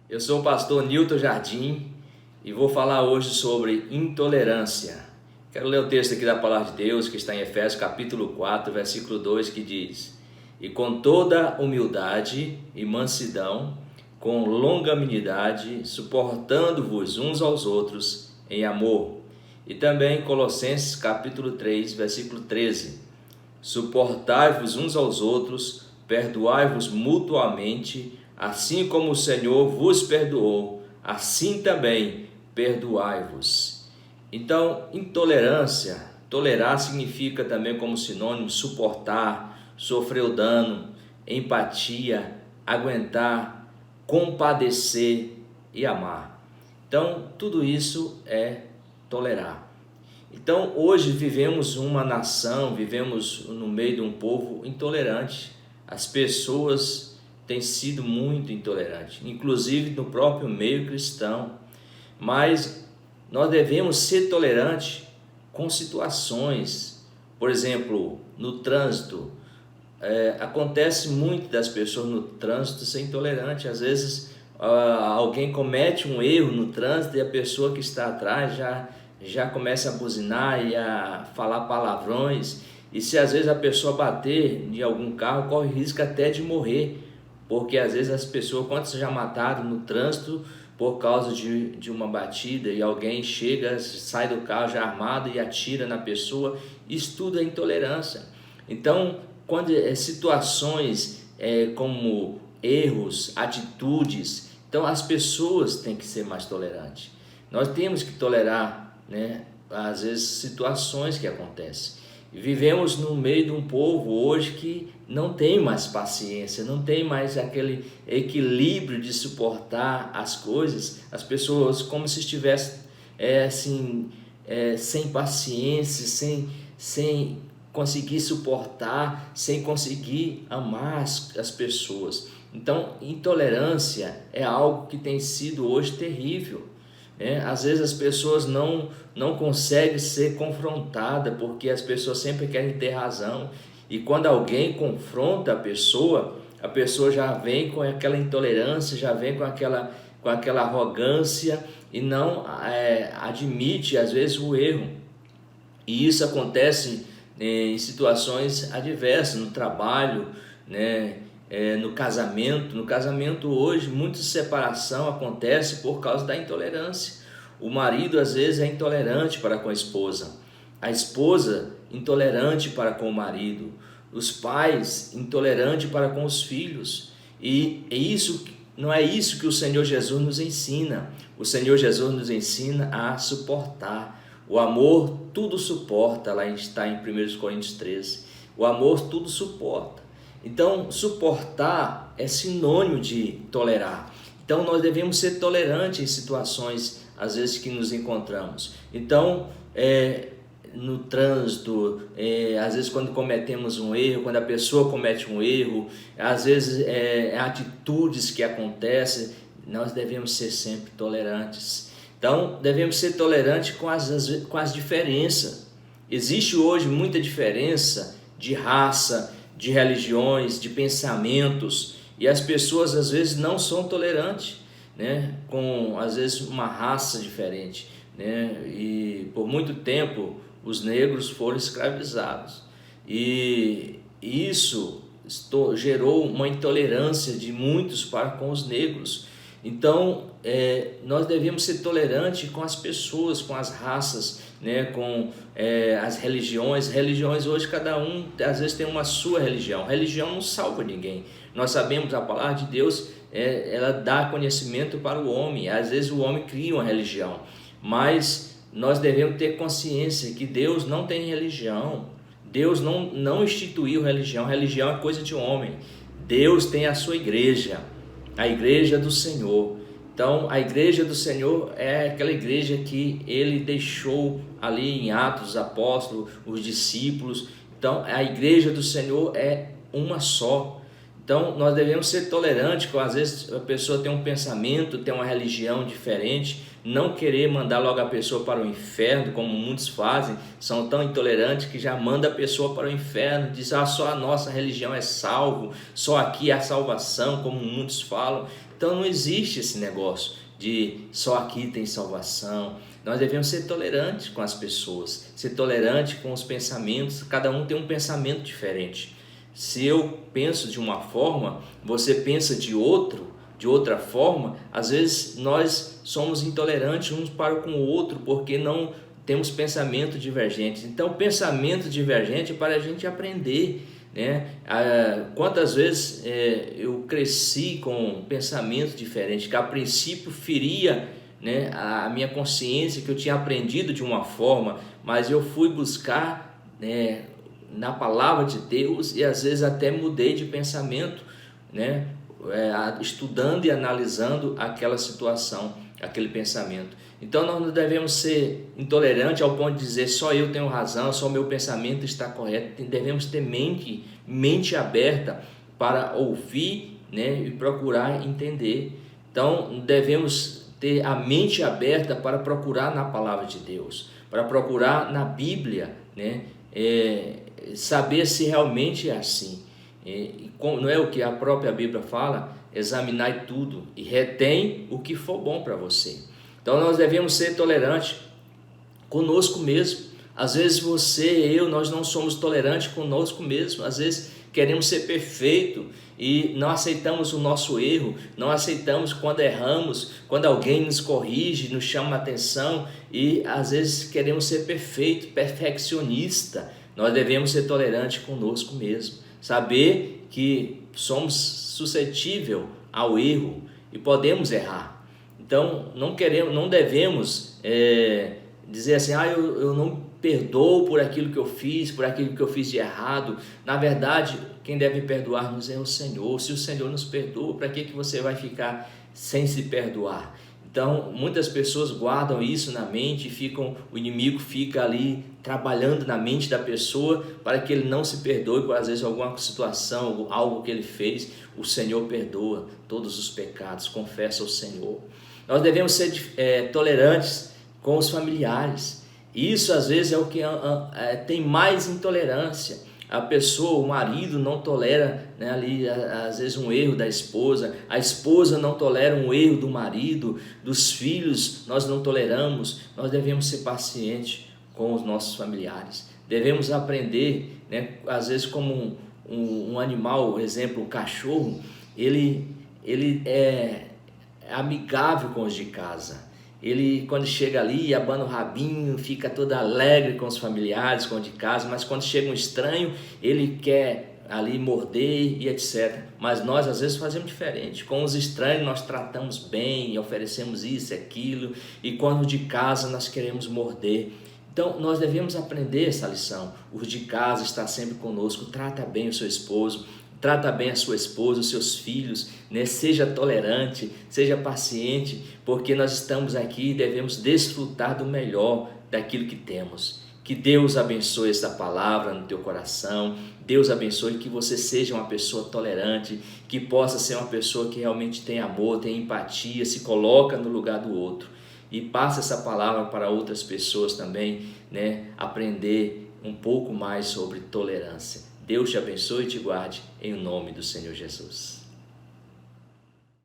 Eu sou o pastor Nilton Jardim e vou falar hoje sobre intolerância. Quero ler o texto aqui da palavra de Deus que está em Efésios capítulo 4, versículo 2, que diz: E com toda humildade e mansidão, com longanimidade, suportando-vos uns aos outros em amor. E também Colossenses capítulo 3, versículo 13: Suportai-vos uns aos outros, perdoai-vos mutuamente, assim como o Senhor vos perdoou, assim também perdoai-vos. Então, intolerância, tolerar significa também como sinônimo suportar, sofrer o dano, empatia, aguentar, compadecer e amar. Então, tudo isso é tolerar. Então, hoje vivemos uma nação, vivemos no meio de um povo intolerante. As pessoas têm sido muito intolerantes, inclusive no próprio meio cristão. Mas nós devemos ser tolerantes com situações. Por exemplo, no trânsito, acontece muito das pessoas no trânsito ser intolerante. Às vezes alguém comete um erro no trânsito e a pessoa que está atrás já começa a buzinar e a falar palavrões, e se às vezes a pessoa bater em algum carro, corre risco até de morrer, porque às vezes as pessoas, quantos já mataram no trânsito por causa de uma batida, e alguém chega, sai do carro já armado e atira na pessoa. Isso tudo é intolerância. Então, quando situações como erros, atitudes, então as pessoas têm que ser mais tolerantes. Nós temos que tolerar, às vezes, situações que acontecem. Vivemos no meio de um povo hoje que não tem mais paciência, não tem mais aquele equilíbrio de suportar as coisas. As pessoas como se estivessem sem paciência, sem conseguir suportar, sem conseguir amar as pessoas. Então, intolerância é algo que tem sido hoje terrível. Às vezes as pessoas não conseguem ser confrontadas, porque as pessoas sempre querem ter razão, e quando alguém confronta a pessoa já vem com aquela intolerância, já vem com aquela arrogância e não admite às vezes o erro. E isso acontece em situações adversas, no trabalho, no casamento hoje, muita separação acontece por causa da intolerância. O marido às vezes é intolerante para com a esposa intolerante para com o marido, os pais intolerantes para com os filhos, e isso não é isso que o Senhor Jesus nos ensina. O Senhor Jesus nos ensina a suportar. O amor tudo suporta, lá está em 1 Coríntios 13, o amor tudo suporta. Então, suportar é sinônimo de tolerar. Então, nós devemos ser tolerantes em situações, às vezes, que nos encontramos. Então, no trânsito, às vezes quando cometemos um erro, quando a pessoa comete um erro, às vezes atitudes que acontecem, nós devemos ser sempre tolerantes. Então, devemos ser tolerantes com as diferenças. Existe hoje muita diferença de raça, de religiões, de pensamentos, e as pessoas às vezes não são tolerantes, com às vezes uma raça diferente, e por muito tempo os negros foram escravizados, e isso gerou uma intolerância de muitos para com os negros. Então, nós devemos ser tolerantes com as pessoas, com as raças, com as religiões. Religiões hoje, cada um às vezes tem uma sua religião. Religião não salva ninguém. Nós sabemos, a palavra de Deus, ela dá conhecimento para o homem. Às vezes o homem cria uma religião, mas nós devemos ter consciência que Deus não tem religião. Deus não instituiu religião. Religião é coisa de homem. Deus tem a sua igreja, a igreja do Senhor. Então, a igreja do Senhor é aquela igreja que ele deixou ali em Atos dos Apóstolos, os discípulos. Então, a igreja do Senhor é uma só. Então, nós devemos ser tolerantes, porque às vezes a pessoa tem um pensamento, tem uma religião diferente, não querer mandar logo a pessoa para o inferno, como muitos fazem, são tão intolerantes que já manda a pessoa para o inferno, diz, só a nossa religião é salvo, só aqui é a salvação, como muitos falam. Então não existe esse negócio de só aqui tem salvação. Nós devemos ser tolerantes com as pessoas, ser tolerante com os pensamentos. Cada um tem um pensamento diferente. Se eu penso de uma forma, você pensa de outra forma, às vezes nós somos intolerantes uns para com o outro, porque não temos pensamento divergentes. Então, pensamento divergente é para a gente aprender, né? Quantas vezes eu cresci com pensamento diferente, que a princípio feria, né, a minha consciência, que eu tinha aprendido de uma forma, mas eu fui buscar, né, na palavra de Deus, e às vezes até mudei de pensamento, né, estudando e analisando aquela situação, aquele pensamento. Então nós não devemos ser intolerantes ao ponto de dizer só eu tenho razão, só o meu pensamento está correto. Devemos ter mente aberta para ouvir, né, e procurar entender. Então devemos ter a mente aberta para procurar na palavra de Deus, para procurar na Bíblia, né, saber se realmente é assim. Não é o que a própria Bíblia fala? Examinai tudo e retém o que for bom para você. Então nós devemos ser tolerantes conosco mesmo. Às vezes você e eu, nós não somos tolerantes conosco mesmo. Às vezes queremos ser perfeito e não aceitamos o nosso erro, não aceitamos quando erramos, quando alguém nos corrige, nos chama a atenção, e às vezes queremos ser perfeito, perfeccionista. Nós devemos ser tolerantes conosco mesmo, saber que somos suscetíveis ao erro e podemos errar. Então não devemos dizer assim, eu não perdoo por aquilo que eu fiz, por aquilo que eu fiz de errado. Na verdade, quem deve perdoar-nos é o Senhor. Se o Senhor nos perdoa, para que você vai ficar sem se perdoar? Então, muitas pessoas guardam isso na mente e o inimigo fica ali trabalhando na mente da pessoa para que ele não se perdoe por, às vezes, alguma situação, algo que ele fez. O Senhor perdoa todos os pecados, confessa ao Senhor. Nós devemos ser tolerantes com os familiares. Isso, às vezes, é o que tem mais intolerância. A pessoa, o marido não tolera, né, ali, às vezes, um erro da esposa, a esposa não tolera um erro do marido, dos filhos nós não toleramos. Nós devemos ser pacientes com os nossos familiares, devemos aprender, né, às vezes como um animal, por exemplo, um cachorro, ele é amigável com os de casa. Ele, quando chega ali, abana o rabinho, fica todo alegre com os familiares, com o de casa, mas quando chega um estranho, ele quer ali morder e etc. Mas nós, às vezes, fazemos diferente. Com os estranhos, nós tratamos bem, oferecemos isso e aquilo, e quando de casa, nós queremos morder. Então, nós devemos aprender essa lição. Os de casa estão sempre conosco. Trata bem o seu esposo, trata bem a sua esposa, os seus filhos, né? Seja tolerante, seja paciente, porque nós estamos aqui e devemos desfrutar do melhor daquilo que temos. Que Deus abençoe esta palavra no teu coração. Deus abençoe que você seja uma pessoa tolerante, que possa ser uma pessoa que realmente tem amor, tem empatia, se coloca no lugar do outro. E passa essa palavra para outras pessoas também, né? Aprender um pouco mais sobre tolerância. Deus te abençoe e te guarde em nome do Senhor Jesus.